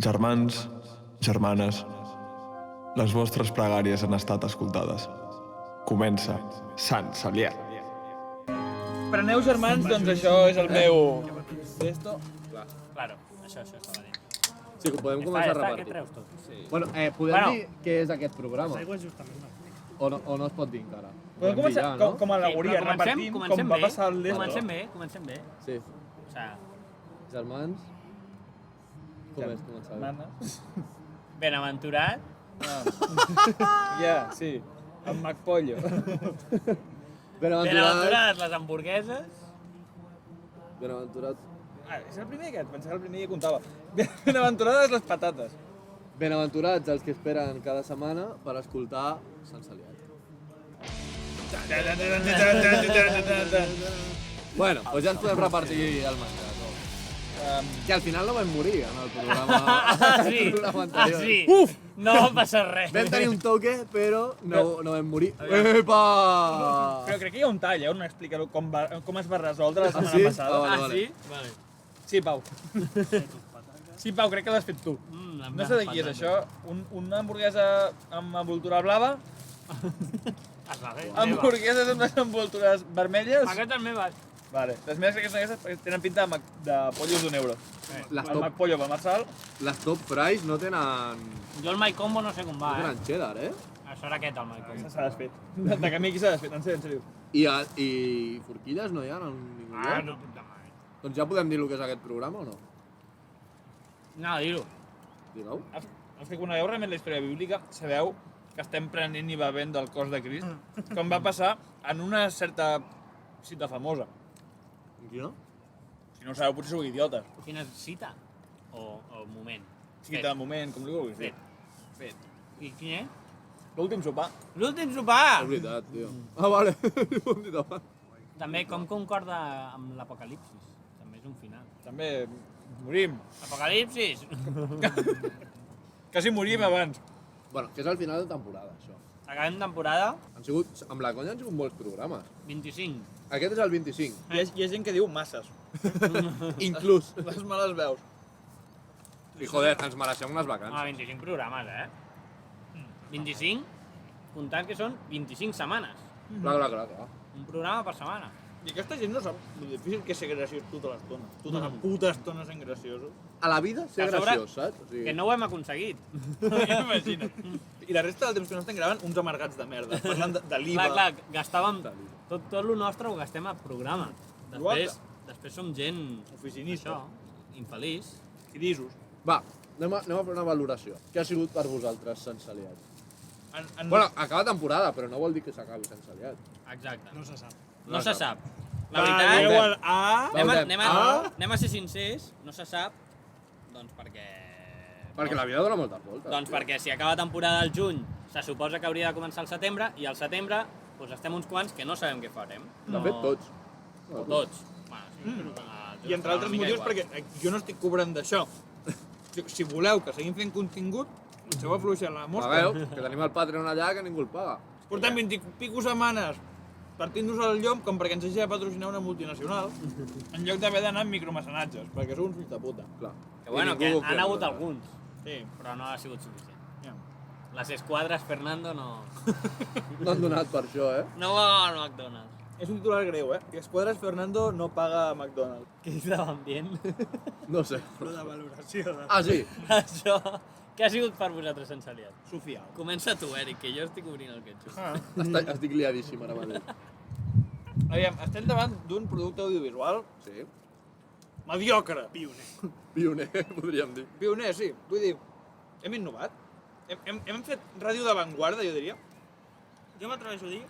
Germans, germanes, les vostres pregàries han estat escoltades. Comença Sant Celià. Preneu, germans, doncs això és el meu... D'esto? Claro, això estava dient. Sí, que podem començar a Què repartir. treus tot? Sí. Bueno, podem dir què és aquest programa? O no es pot dir encara? Podem començar dir ja, no? com a al·legoria, repartim com va passar el d'esto. Comencem bé. Sí. O sea, Germans... Com és començar bé? Manes. benaventurat. Ja, sí. Amb McPollo. Benaventurades les hamburgueses. Benaventurat. Ah, és el primer aquest? Pensava que el primer ja comptava. Benaventurades les patates. Benaventurats els que esperen cada setmana per escoltar Sant Celià. Bueno, doncs ja ens podem repartir el menjar. Que al final no vam morir en el programa, Sí, el programa anterior. sí. Uf! No va passar res. Vam tenir un toque, però no vam morir. Epa! Però crec que hi ha un tall, on explica com es va resoldre la setmana sí? passada. Vale. Ah, sí? Vale. Sí, Pau. Sí, Pau, crec que l'has fet tu. No sé de qui és això. Una hamburguesa amb envoltura blava, hamburgueses amb les envoltures vermelles. Aquestes meves. Vale. Les meves crec que són aquestes perquè tenen pinta de pollos d'un euro. Les El top, McPollo pel Marçal. les top fries no tenen... Jo el My Combo no sé com va, No tenen cheddar, Això era aquest, el My Combo. S'ha desfet. De camí aquí s'ha desfet, en sèrio. I forquilles no hi ha en ningú lloc? No puta mare. Doncs ja podem dir el que és aquest programa o no? No, dir-ho. Digueu. Els que conegueu realment la història bíblica sabeu que estem prenent i bevent del cos de Crist, com va passar en una certa cita famosa. Quina? Si no ho sabeu, potser sou idiotes. Quina cita? O moment? Cita, moment, com li vulguis dir. Fet. I quin és? L'últim sopar. L'últim sopar! És veritat, tio. Ah, vale. Ho hem dit abans. També com concorda amb l'apocalipsis. També és un final. També morim. Apocalipsis! Quasi morim abans. Bueno, que és el final de temporada, això. Acabem temporada Han sigut, amb la conya han sigut molts programes. 25. Aquest és el 25. Hi ha gent que diu masses. Inclús. Les males veus. I joder, ens mereixem unes Ah, vacances. 25 programes, 25, comptant que són 25 setmanes. Clar. Un programa per setmana. I aquesta gent no sap lo difícil que és ser graciós tota l'estona. Tota la puta estona sent graciosos. A la vida, ser A sobre, graciós, saps? O sigui, Que no ho hem aconseguit. Imagina't. I la resta del temps que no estem gravant, uns amargats de merda. Parlant de l'IVA. Clar, gastàvem... Tot el nostre ho gastem a programa. Després som gent... Oficinista. Això, infeliç. Crisos. Va, anem a fer una valoració. Què ha sigut per vosaltres Sant Celià? En... Bueno, acaba temporada, però no vol dir que s'acabi Sant Celià. Exacte. No se sap. No se sap. La Aneu veritat... al A. Anem a ser sincers, no se sap, doncs perquè... Perquè la vida dona moltes voltes. Doncs tio. perquè si acaba temporada al juny, se suposa que hauria de començar al setembre, i al setembre doncs estem uns quants que no sabem què farem. De fet, tots. O tots. Bueno, sí, però, I entre altres motius perquè jo no estic cobrant d'això. Si voleu que seguim fent contingut, potser ho afluixen la mosca. Pagueu, que tenim el Patreon allà que ningú el paga. Portem 20 i pico setmanes partint-nos el llom com perquè ens hagi de patrocinar una multinacional en lloc d'haver d'anar amb micromecenatges, perquè sou uns fills de puta. Clar. Que bueno, I que ningú han ho hagut creu, alguns, Sí, però no ha sigut suficient. ja. Les esquadres Fernando no No han donat per això, va al McDonald's. És un titular greu, que Esquadres Fernando no paga a McDonald's. Què estaven dient? No sé. Però de valoració. De... Ah, sí? Això... Què ha sigut per vosaltres sense aliat? Sofial. Comença tu, Eric, que jo estic obrint el ketchup. Estic liadíssim ara mateix. Aviam, estem davant d'un producte audiovisual Sí. mediocre. Pioner. Pioner, podríem dir. Pioner, sí. Vull dir, hem innovat. Hem fet ràdio d'avantguarda, jo diria. Jo m'atreveixo a dir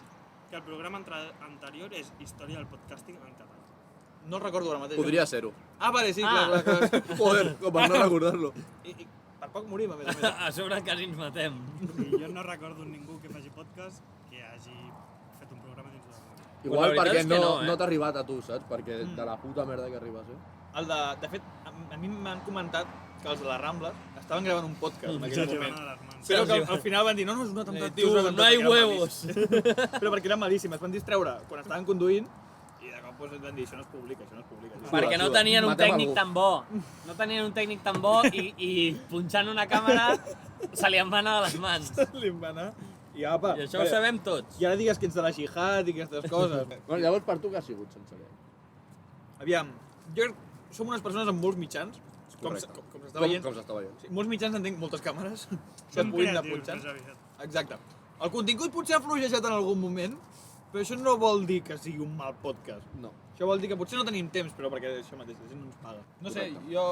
que el programa anterior és Història del podcasting en català. No el recordo ara mateix. Podria ser-ho. Ah, vale, sí, clar. Joder, com per no recordar-lo. I per poc morim, a més a més. A sobre quasi ens matem. I jo no recordo ningú que faci podcast que hagi fet un programa dins de la música. Igual la veritat perquè és que no, no t'ha arribat a tu, saps? Perquè de la puta merda que arriba a ser. De fet, a mi m'han comentat que els de la Rambla estaven gravant un podcast en aquell moment. A les mans. Però que al final van dir, no, és una temptativa. Tu, no hay huevos. Però perquè eren malíssimes, van distreure quan estaven conduint I de cop doncs, van dir, això no es publica, això no es publica. Perquè no tenien un tècnic tan bo. No tenien un tècnic tan bo i punxant una càmera se li en va anar de les mans. Li en va anar. I apa. I això ho sabem tots. I ara digues que ets de la jihad i aquestes coses. Bueno, llavors per tu què ha sigut sense llei? Aviam, jo som unes persones amb molts mitjans, com s'està veient. Com s'està veient. Sí, molts mitjans entenc moltes càmeres que Som puguin anar creatius, punxant. més aviat. Exacte. El contingut potser ha flojejat en algun moment, però això no vol dir que sigui un mal podcast. No. Això vol dir que potser no tenim temps, però perquè això mateix, la gent no ens paga. No sé, jo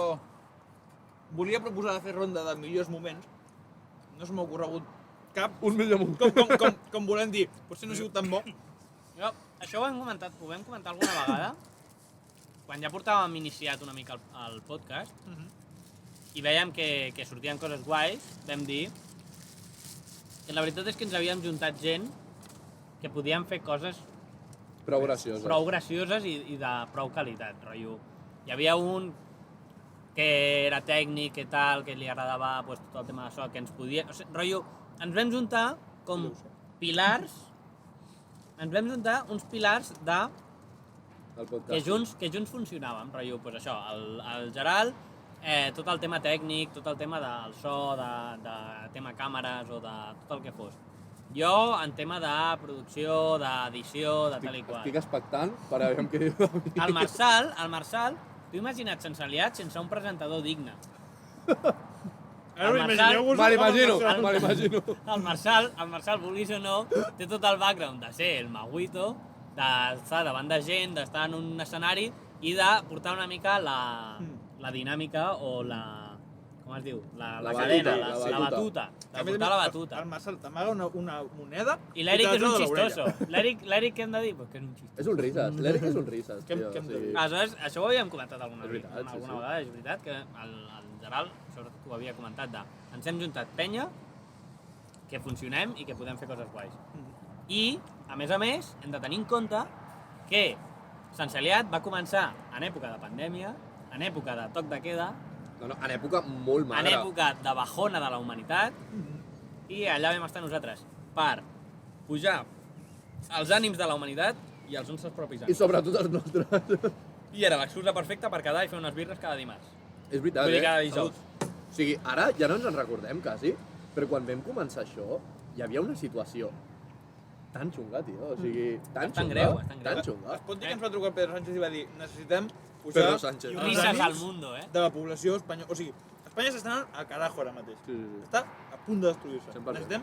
volia proposar de fer ronda de millors moments, no se m'ha ocorregut cap. Un millor moment. Com volem dir, potser no ha sigut tan bo. Jo, això ho vam comentar alguna vegada, quan ja portàvem iniciat una mica el podcast, i veiem que sortien coses guais, vam dir que la veritat és que ens havíem juntat gent que podíem fer coses Prou gracioses. prou gracioses i de prou qualitat, rotllo. Hi havia un que era tècnic i tal, que li agradava pues, tot el tema de so, que ens podia... O sigui, rotllo, ens vam juntar com pilars, uns pilars de El podcast. que junts funcionàvem, rotllo, pues això, el Gerald, tot el tema tècnic, tot el tema del so, de tema càmeres o de tot el que fos. Jo, en tema de producció, d'edició, de tal i qual. Estic expectant per a veure què diu de mi. El Marçal, t'ho imagina't sense aliat, sense un presentador digne. Ara us imagineu-vos... Me l'imagino. El Marçal, vulguis o no, té tot el background de ser el Maguito, d'estar davant de gent, d'estar en un escenari i de portar una mica la dinàmica o la... com es diu? La La cadena, batuta, la batuta. De portar la batuta. El Marcel t'amaga una moneda I l'Eric te és un la treu de xistoso. l'orella. L'Eric què hem de dir? Pues que és un xistoso. És un risas. L'Eric és un risas, Què tio. hem de dir? Aleshores, això ho havíem comentat alguna És veritat, sí, sí. vegada, és veritat, que el Gerald, sobretot ho havia comentat, ens hem juntat penya, que funcionem i que podem fer coses guais. I, a més, hem de tenir en compte que Sense Aliat va començar en època de pandèmia, en època de toc de queda, No, en època molt en magra. època de bajona de la humanitat, i allà vam estar nosaltres per pujar els ànims de la humanitat i els nostres propis I ànims. sobretot els nostres. I era l'excusa perfecta per quedar i fer unes birres cada dimarts. És veritat, Vull dir, cada dijous. O sigui, ara ja no ens en recordem, quasi, però quan vam començar això, hi havia una situació tan xunga, tio. O sigui, tan Bastant xunga. greu, bastant greu. Tan xunga. Es pot dir que ens va trucar Pedro Sánchez i va dir necessitem Pedro posar Sánchez. els Risas ànims al mundo, de la població espanyola. O sigui, Espanya s'està anant al carajo ara mateix. Sí, sí. Està a punt de destruir-se. 100%. Necessitem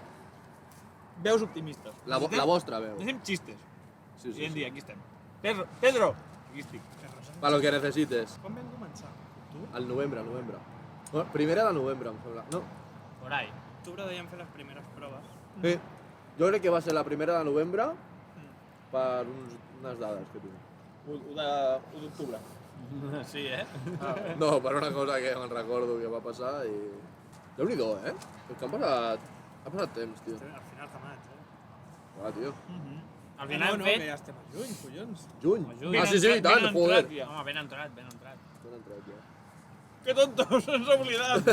veus optimistes. La vostra veu. Necessitem xistes. Sí, I hem dit, aquí estem. Pedro! Aquí estic. Per lo que necessites. Com vam començar? Tu? Al novembre. Bueno, primera de novembre, em sembla. No. Por ahí. A octubre deien fer les primeres proves. Sí. Jo crec que va ser la primera de novembre per unes dades que tinc. 1 d'octubre. Sí, eh? No, per una cosa que me'n recordo que va passar i... Déu-n'hi-do, eh? És que ha passat temps, tio. Al final de maig, Ah, tio. Al final hem fet... que ja estem a juny, collons. Juny. Juny. Ah, sí, i tant, Ben joder. entrat, ja. Home, ben entrat. Ben entrat, ja. Que tontos, ens ha oblidat.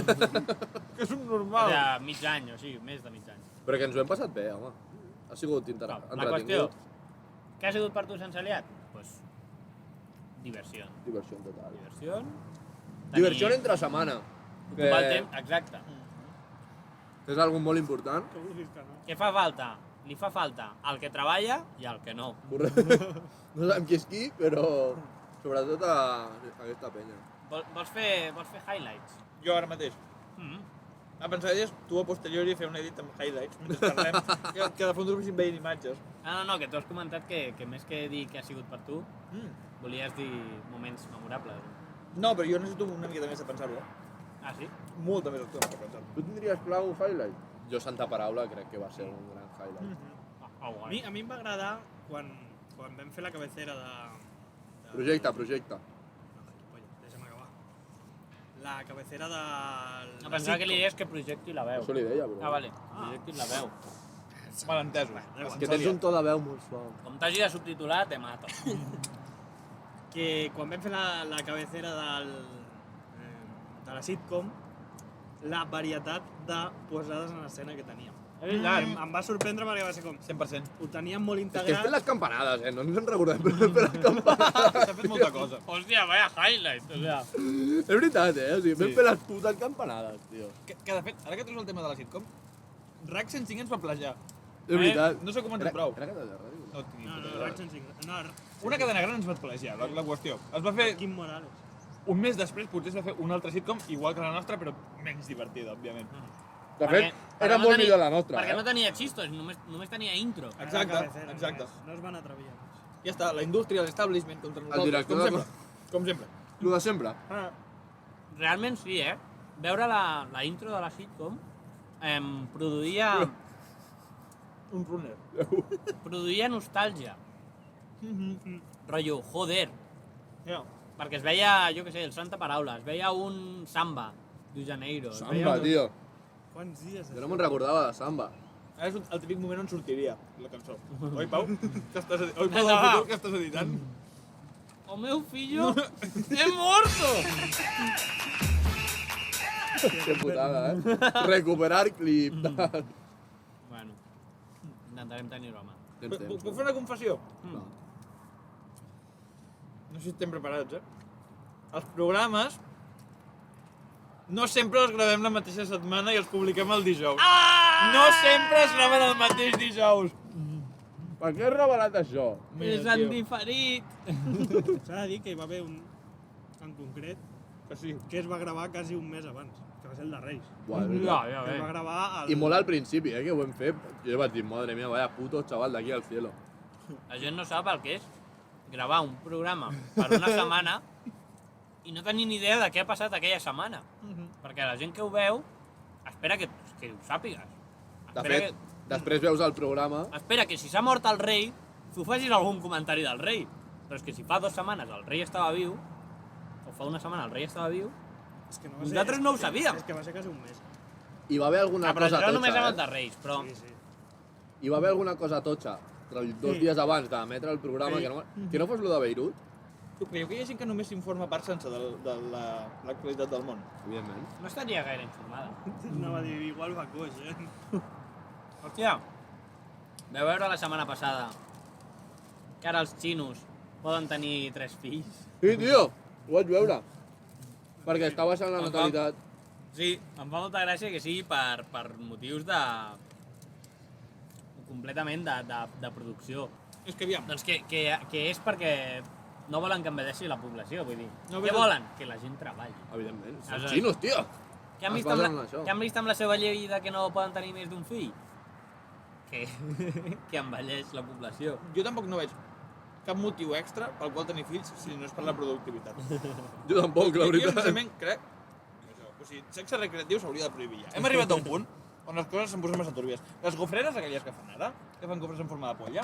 Que és un normal. De mig any, o sigui, més de mig any. Però que ens ho hem passat bé, home. Ha sigut La qüestió, entretingut. què ha sigut per tu sense aliat? Pues, diversió. Diversió en total. Diversió. Diversió entre setmana. Ocupar el temps, exacte. Que és algo molt important. que vulguis que no. Què fa falta? Li fa falta al que treballa i al que no. No sabem qui és qui, però sobretot a aquesta penya. Vols fer highlights? Jo ara mateix. A pensaries tu a posteriori fer un edit amb highlights mentre parlem, que de fons us vagin veient imatges. No, que tu has comentat que més que dir què ha sigut per tu, volies dir moments memorables. No, però jo necessito una miqueta més de pensar-ho. Ah, sí? Molta més estona per pensar-ho. Tu tindries clar un highlight? Jo, Santa Paraula, crec que va ser un gran highlight. Guai. A mi em va agradar quan vam fer la cabecera de... Projecte. Polla, deixa'm acabar. La cabecera de... No, pensava que li deies que projecti la veu. Això li deia, bro. Ah, vale, projecti la veu. Malentesos. És que tens un to de veu molt suau. Com t'hagi de subtitular, te mato. Que quan vam fer la cabecera de la sitcom, la varietat de posades en escena que teníem. Em va sorprendre perquè va ser com... 100%. Ho teníem molt És que hem fet integrat. les campanades, no ens en recordem, però hem fet les campanades. S'ha fet molta cosa. Hòstia, vaya highlight, o sea. És veritat, o sigui, vam fer les putes campanades, tio. Que de fet, ara que treus el tema de la sitcom, RAC 105 ens va plagiar. És veritat. No s'ha comentat prou. Era cadena de ràdio? No tinc ni No, puta no, idea. RAC 105. No, Una cadena gran ens va plagiar, la qüestió. Es va fer Quim Morales. un mes després, potser es va fer una altra sitcom, igual que la nostra, però menys divertida, òbviament. De fet, era molt millor la nostra, Perquè no tenia xistos, només tenia intro. Exacte, Era cabecera, exacte. només. No es van atrevir. a més. Ja està, la indústria, l'establishment contra nosaltres, director com de- sempre. Com sempre. Lo de sempre. Realment sí, Veure la intro de la sitcom produïa Un runner. nostàlgia. Rotllo, joder. Ja. Perquè es veia, jo què sé, el Santa Paraula, es veia un Samba de Janeiro. es veia Samba, un- tio. Quants dies? Jo no me'n recordava de Samba. Ara és el típic moment on sortiria la cançó. Oi, Pau? Que estàs Oi, Pau del futur, que estàs editant? O meu fillo he morto! Que putada, Recuperar clip. Bueno, intentarem tenir-ho a mà. Tens temps, Puc fer una confessió? no? No sé si estem preparats, Els programes no sempre els gravem la mateixa setmana i els publiquem el dijous. No sempre es graven el mateix dijous. Per què has revelat això? És en diferit. S'ha de dir que hi va haver un en concret Que sí. que es va gravar quasi un mes abans, que va ser el de Reis. Buah, és Ja, veritat. ja, Que es va bé. gravar I molt al principi, que ho vam fer. Jo vaig dir, madre mía, vaya puto chaval d'aquí al cielo. La gent no sap el que és gravar un programa per una setmana i no tenir ni idea de què ha passat aquella setmana. Perquè la gent que ho veu espera que ho sàpigues. De fet, després veus el programa... Espera que si s'ha mort el rei, tu facis algun comentari del rei. Però és que si fa 2 setmanes el rei estava viu, o fa una setmana el rei estava viu, És que no Nosaltres no ho sabíem. És que va ser quasi un mes. Hi va haver alguna però cosa això només amb el totxa, de reis, però... Sí, sí. Hi va haver alguna cosa totxa 2 dies abans d'emetre el programa, que no fos lo de Beirut, Tu creieu que hi ha gent que només s'informa part sense de l'actualitat del món? evidentment. No estaria gaire informada. No va dir, igual va coix, Hòstia, vau veure la setmana passada que ara els xinos poden tenir 3 fills? Sí, tio, ho vaig veure. Perquè està baixant la natalitat. Sí, em fa molta gràcia que sigui per motius de... completament de producció. És que aviam, Doncs que és perquè no volen que envelleixi la població, vull dir. No, Què però- volen? Que la gent treballi. Evidentment. Són Aleshores- xinos, tio. Què han, Es vist amb basen en la, això. què han vist amb la seva llei de que no poden tenir més d'un fill? Que envelleix la població. jo tampoc no veig cap motiu extra pel qual tenir fills si no és per la productivitat. Jo tampoc, la Jo veritat. sincerament crec que això, o sigui, sexe recreatiu s'hauria de prohibir ja. Hem arribat a un punt on les coses se'n posen massa túrbies. Les gofreres aquelles que fan ara, que fan gofres en forma de polla,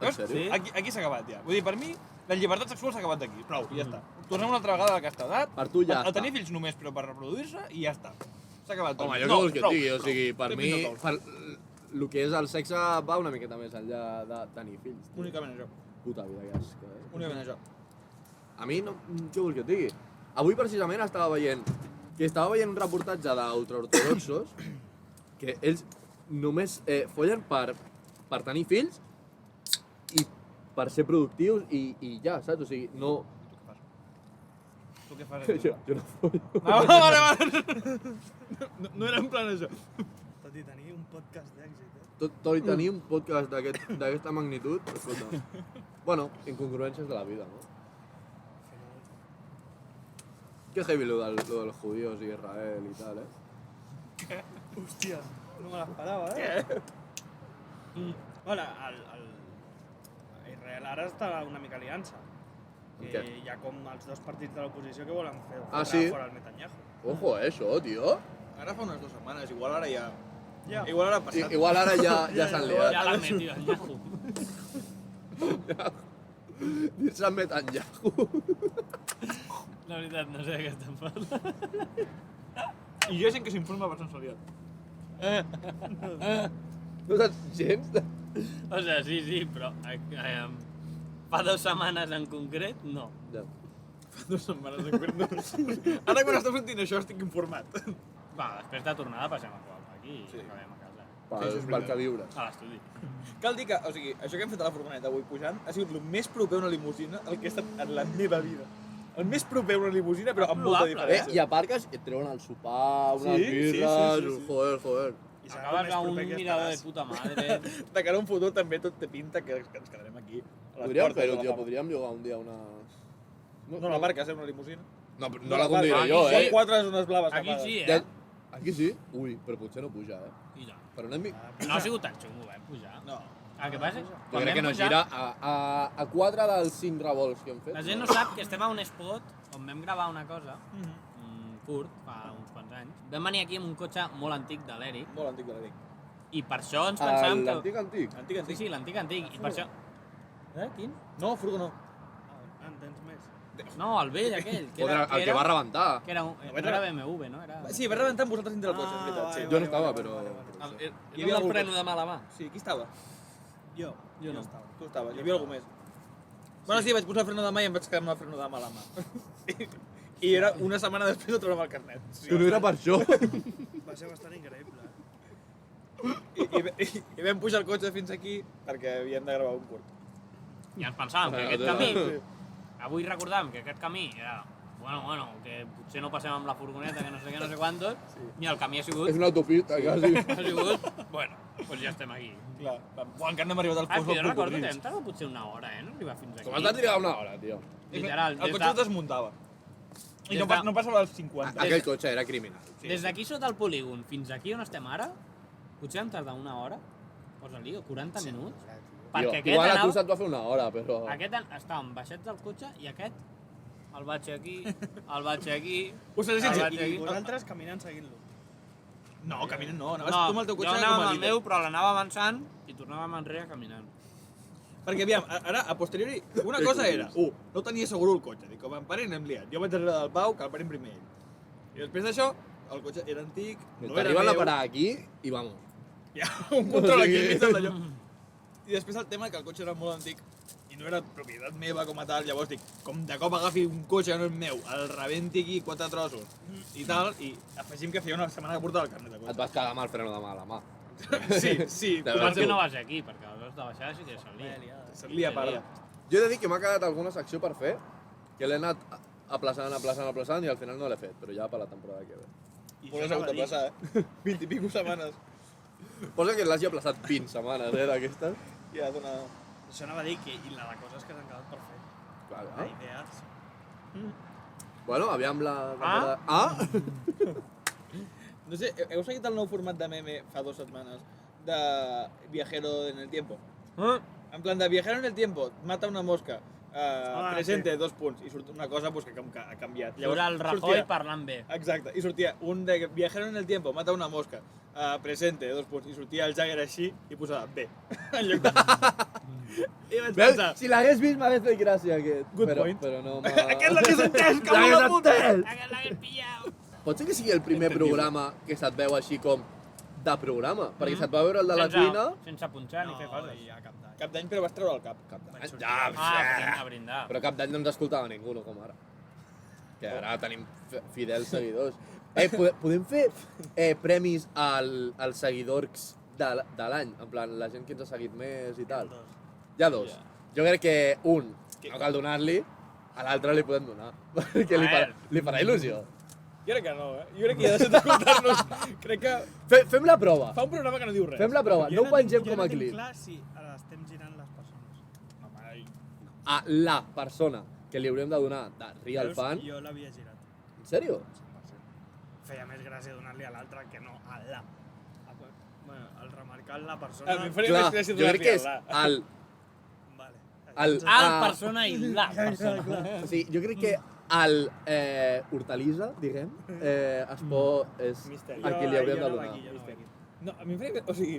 En sèrio? Sí. aquí s'ha acabat ja. Vull dir, per mi, la llibertat sexual s'ha acabat aquí. Prou, i ja està. Tornem una altra vegada a la castedat, Per tu ja a està. tenir fills només però per reproduir-se i ja està. S'ha acabat tot. Home, jo què vols que et digui? O sigui, per Té mi, pinta tot. el que és el sexe va una miqueta més enllà de tenir fills. Tio. Únicament això. Puta vida, que asco, Únicament això. A mi, no, què vols que et digui? Avui precisament estava veient un reportatge d'ultraortodoxos que ells només follen per tenir fills i per ser productius i ja, saps? O sigui, no... Tu què fas? Jo no follo. Vale. No era en plan això. Tot i tenir un podcast d'èxit, Tot i tenir un podcast d'aquesta magnitud, escolta. Bueno, incongruències de la vida, no? Que heavy lo de los judíos y Israel y tal, Hòstia, no me l'esperava, Bueno, Israel ara està una mica aliança. En Que què? hi ha com els dos partits de l'oposició que volen fer sí? fora el Netanyahu. Ojo, això, tio. Ara fa unes 2 setmanes, igual ara ja... Ja. Igual ara ha passat. Igual ara ja s'han liat. Ja l'han metido al Yahoo. Dir-se Netanyahu. La veritat, no sé de què estem parlant. I hi ha gent que s'informa per sense liat. No saps gens? O sigui, sí, però fa 2 setmanes en concret, no. Ja. Fa 2 setmanes en concret. Ara quan esteu sentint això estic informat. Va, després de tornada passem a qualque aquí i Sí. acabem a casa. pel que viures. A l'estudi. Cal dir que, o sigui, això que hem fet a la furgoneta avui pujant ha sigut el més proper a una limusina el que he estat en la meva vida. El més proper a una limusina, però amb molta Probable, diferència. I aparques i et treuen el sopar, unes Sí, sí, birres... sí. Joder. I serà el Acabes més a un proper que mirador de estaràs. puta madre. De cara a un futur també tot té pinta que ens quedarem aquí. A les Podríem portes fer-ho, de la tio, fama. podríem llogar un dia una... No la marca, una limusina. No, però no la conduiré Aquí jo, sí. eh? 4 zones blaves Aquí tapades. sí, Ja... eh? Aquí sí? Ui, però potser no puja, eh? I no. Però anem... No ha sigut tan xungo, pujar. No. El que passa és Jo crec que no gira a 4 dels 5 revolts que hem fet. La gent no sap que estem a un spot on vam gravar una cosa, curt, fa uns quants anys. Vam venir aquí amb un cotxe molt antic de l'Eric, Molt antic de l'Eric. i per això ens pensàvem que... L'antic antic. Antic, Sí, antic. sí, l'antic antic, i per això... Quin? No, furgo no. En tens més. No, el vell aquell, que Joder, era... el que va rebentar. Que era un... No era BMW, no? Era... Sí, va rebentar amb vosaltres dintre del cotxe, és veritat. Sí. Jo no estava, però... Hi havia el freno de mala mà. Sí, qui estava? Jo no. estava. Tu estaves, hi havia algú més. Bueno, sí, vaig posar el freno de mà i em vaig quedar amb el freno de mà a la mà. I era una setmana després de treure'm el carnet. Sí. Que no era per això. Va ser bastant increïble. I vam pujar el cotxe fins aquí perquè havíem de gravar un curt. I ens pensàvem que aquest Sí. camí... Avui recordàvem que aquest camí era... Bueno, que potser no passem amb la furgoneta, que no sé què, no sé quantos, i el camí ha sigut... És una autopista, quasi. Ha sigut... Bueno, doncs ja estem aquí. Clar, encara no hem arribat al Ah, fons que jo del recordo que cocodrils. hem tardat potser una hora, no arribar fins aquí. Com has de trigar una hora, tio? Literal, El cotxe es desmuntava. I no, no passava als 50. Aquell cotxe era criminal. Des d'aquí sota el polígon fins aquí on estem ara, potser hem tardat una hora, posa-li, o 40 minuts, perquè aquest Igual a tu anava... se't va fer una hora, però... Estàvem baixats del cotxe i aquest el vaig aquí, el vaig aquí... Us sé el vaig sincer, aquí. I vosaltres caminant seguint-lo. No, caminant no, anaves No, tu amb el teu jo cotxe anava com a amb el líder. meu, però l'anava avançant i tornàvem enrere caminant. Perquè, aviam, ara, a posteriori, una cosa era, no tenia segur el cotxe. Dic, com em paren, anem liat. Jo vaig darrere del Pau, que el paren primer ell. I després d'això, el cotxe era antic, no era T'arriben a meu. parar aquí i vamos. Hi ha un control aquí enmig del d'allò. I després el tema que el cotxe era molt antic i no era propietat meva com a tal, llavors dic, com de cop agafi un cotxe que no és meu, el rebenti aquí 4 trossos i tal, i afegim que feia una setmana que portava el carnet de Et cotxe. vas quedar amb el freno de mà a la mà. Sí, De Per veure. què no vas aquí? Perquè les hores de baixada sí que se'n lia. se lia a part. Jo he de dir que m'ha quedat alguna secció per fer, que l'he anat aplaçant i al final no l'he fet, però ja per la temporada que ve. I Però això s'ha hagut anava de a dir, passar, 20 i pico setmanes. Posa que l'hagi aplaçat 20 setmanes, d'aquestes. Ja dona... això anava a dir que i la cosa és que s'han quedat per fer. Clar, La idees. Bueno, aviam la... No sé, heu seguit el nou format de meme fa 2 setmanes de Viajero en el Tiempo? En plan de Viajero en el Tiempo, mata una mosca, presente, sí. 2 punts, i surt una cosa pues, que ha canviat. Llavors el Rajoy parlant bé. Exacte, i sortia un de Viajero en el Tiempo, mata una mosca, presente, 2 punts, i sortia el Jagger així i posava B, en lloc de... I vaig Veus? pensar, Si l'hagués vist m'hagués fet gràcia aquest. Good però, point. Però no m'ha... aquest l'hagués entès, cabró de puta! L'hagués pillat! Pot ser que sigui el primer programa que se't veu així com de programa? Perquè se't va veure el de la cuina... Sense punxar ni fer coses. i a cap d'any. Cap d'any, però vas treure el cap. Ja, A brindar. però cap d'any no ens escoltava ningú, no com ara. Que ara tenim fidels seguidors. Podem fer premis als seguidors de l'any? En plan, la gent que ens ha seguit més i tal. Hi ha 2. Jo crec que un no cal donar-li, a l'altre li podem donar. Perquè li farà il·lusió. Jo crec que no, Jo crec que ja ha deixat d'escoltar-nos. Crec que Fem la prova. fa un programa que no diu res. Fem la prova. No ho pengem com a Jo no clip. tinc clar si ara estem girant les persones. A la persona que li hauríem de donar de Real Veus? Fan. Jo l'havia girat. En sèrio? Feia més gràcia donar-li a l'altre que no a la. Bueno, al remarcar la A persona... mi em faria Clar, més gràcia jo crec que és donar-li el... Vale. el Al persona i la persona. O sigui, jo crec que el hortalissa, diguem, es pot... és Misteri. a qui li hauríem de Jo no donar. va aquí, jo no va aquí. No, a mi em faria... O sigui,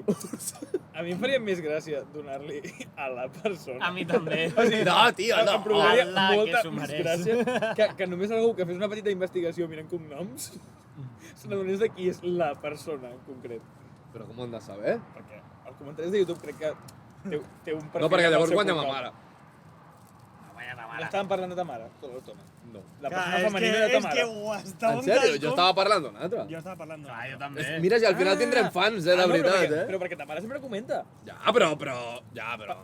a mi em faria més gràcia donar-li a la persona. A mi també. O sigui, No, tio, no. Em provocaria Ala, que molta s'ho més mereix. gràcia que només algú que fes una petita investigació mirant cognoms se n'adonés de qui és la persona en concret. Però com ho hem de saber? Perquè els comentaris de YouTube crec que té un perfil... No, perquè amb el llavors seu guanya ma cognom. mare. Calla ta No mare. estàvem parlant de ta mare tota l'estona. No. La persona femenina de ta És que mare. ho estava En sèrio? Jo estava parlant d'un altre. Jo estava parlant d'un Clar, jo altre. també. Mira, si al final tindrem fans, de no, veritat, però perquè ta mare sempre comenta. Ja, però...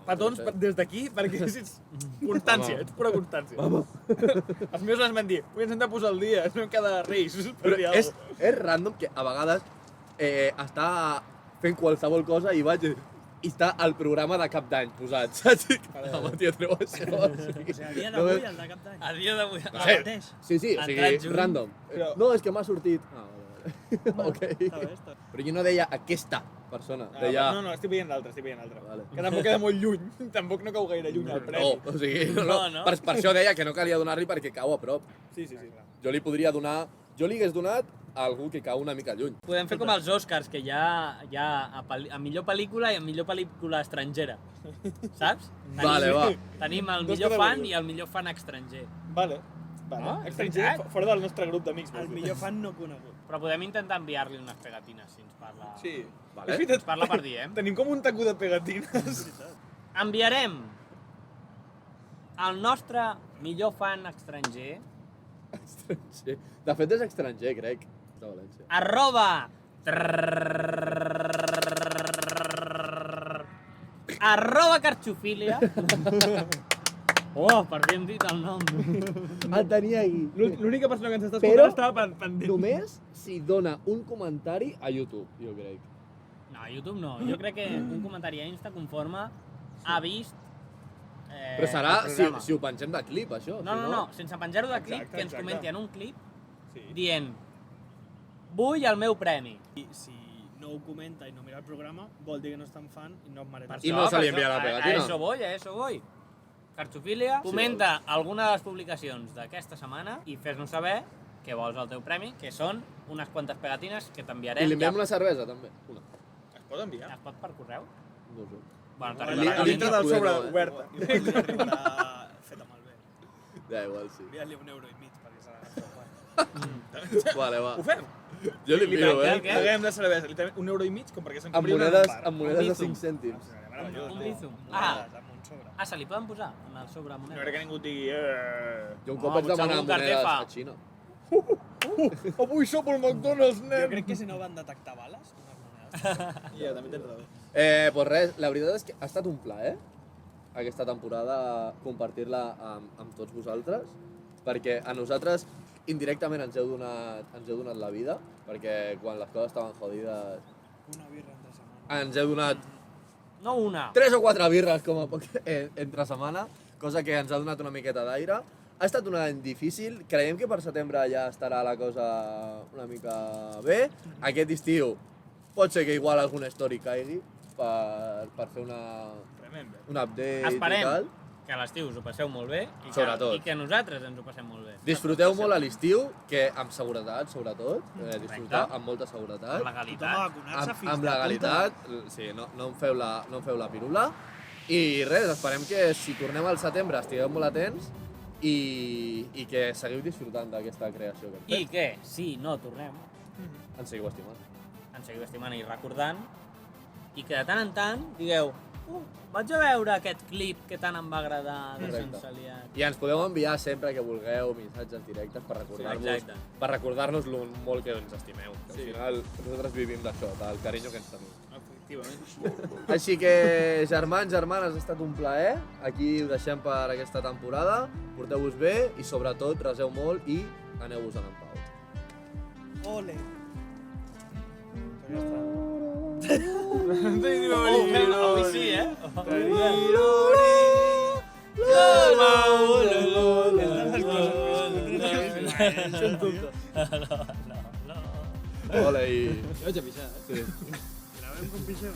Petons, des d'aquí, perquè és constància, ets pura constància. Els meus ens van dir, avui ens hem de posar al dia, no hem cada reis. Però dir és alguna cosa. random que a vegades està fent qualsevol cosa i vaig i està el programa de cap d'any posat, saps? Home, tio, treu això. O sigui, a dia d'avui, el de cap d'any. A dia d'avui... El mateix. Sí, sí, o Ha sigui, entrat junt. random. Però- No, és que m'ha sortit. Ah, vale. Ok. Està bé, està bé. Però jo no deia aquesta persona, deia... No, no, estic veient l'altre, estic veient l'altre. Vale. Que tampoc queda molt lluny, tampoc no cau gaire lluny el No, premi. o sigui, no. No. Per això deia que no calia donar-li perquè cau a prop. Sí, sí, sí. Jo li podria donar... Jo li hagués donat a algú que cau una mica lluny. Podem fer com els Oscars, que hi ha a millor pel·lícula i a millor pel·lícula estrangera. Saps? Vale, va. Tenim el Dos millor fan categories. i el millor fan estranger. Vale. Ah, és Estranger, veritat. fora del nostre grup d'amics. El millor fan no conegut. Però podem intentar enviar-li unes pegatines si ens parla... Sí. Vale. És veritat. Ens parla per dir, eh? Tenim com un tacu de pegatines. Enviarem el nostre millor fan estranger Sí. De fet, és estranger, crec, de València. @... carxofília. Oh, per fi hem dit el nom. El tenia ahí. L'única persona que ens està Però- escoltant estava pendent. Només si dona un comentari a YouTube, jo crec. No, a YouTube no. Jo crec que un comentari a Insta conforme ha vist Però serà el si, programa. si ho pengem de clip, això. No, si no, no, sense penjar-ho de clip, Exacte, que ens exacte. comenti en un clip Sí. dient vull el meu premi. I si no ho comenta i no mira el programa, vol dir que no és tan fan i no es mereix. Per I això, no se li per envia això, la pegatina. A eso voy. Carxofília, comenta alguna de les publicacions d'aquesta setmana i fes-nos saber què vols al teu premi, que són unes quantes pegatines que I t'enviarem. li enviem una cervesa, també. Una. Es pot enviar? Es pot per correu? No ho sé. Bueno, Li- t'arribarà li- Dintre la del poder sobre no, obert. I arribarà feta malbé. Ja, igual, sí. Enviar-li €1,5 perquè serà la Vale, va. Ho fem? Jo li envio, traiem, eh? Paguem de cervesa, li traiem €1,5 com perquè se'n Amb compri una monedes, bar. amb monedes de bizum. 5 cèntims. Un bizum. amb un sobre. Ah, se li poden posar en el sobre No moneda? crec que ningú et digui... Jo un No, cop vaig potser demanar algun monedes carter fa. a Xina. Avui sóc al McDonald's, Jo nen! crec que si no van detectar bales, unes monedes. Ja, també tens raó. Pues res, la veritat és que ha estat un plaer aquesta temporada compartir-la amb tots vosaltres, perquè a nosaltres indirectament ens heu donat la vida, perquè quan les coses estaven jodides Una birra entre setmana. ens heu donat No una. 3 o 4 birres com a poc entre setmana, cosa que ens ha donat una miqueta d'aire. Ha estat un any difícil, creiem que per setembre ja estarà la cosa una mica bé. Aquest estiu pot ser que igual algun story caigui per fer Tremend, un update i Esperem tal. que a l'estiu us ho passeu molt bé Sobretot. i que nosaltres ens ho passem molt bé. Disfruteu molt a l'estiu, que amb seguretat, sobretot. Disfrutar Correcte. amb molta Amb seguretat. Tothom a legalitat. vacunar-se fins Amb de legalitat, sí, no en feu la pirula. I res, esperem que si tornem al setembre estigueu molt atents i que seguiu disfrutant d'aquesta creació que hem I fet. que, si no tornem, Ens seguiu estimant. ens seguiu estimant i recordant i que de tant en tant digueu vaig a veure aquest clip que tant em va agradar de Correcte. Sense Aliat. I ens podeu enviar sempre que vulgueu missatges directes per recordar-nos exacte. per recordar-nos lo molt que ens estimeu. Que al final nosaltres vivim d'això, del carinyo que ens teniu. Efectivament. Així que, germans, germanes, ha estat un plaer. Aquí ho deixem per aquesta temporada. Porteu-vos bé i, sobretot, reseu molt i aneu-vos-en en pau. Ole. Avui sí, eh? Hola i... Jo vaig a pixar, eh? Sí. Gravem com pixeu.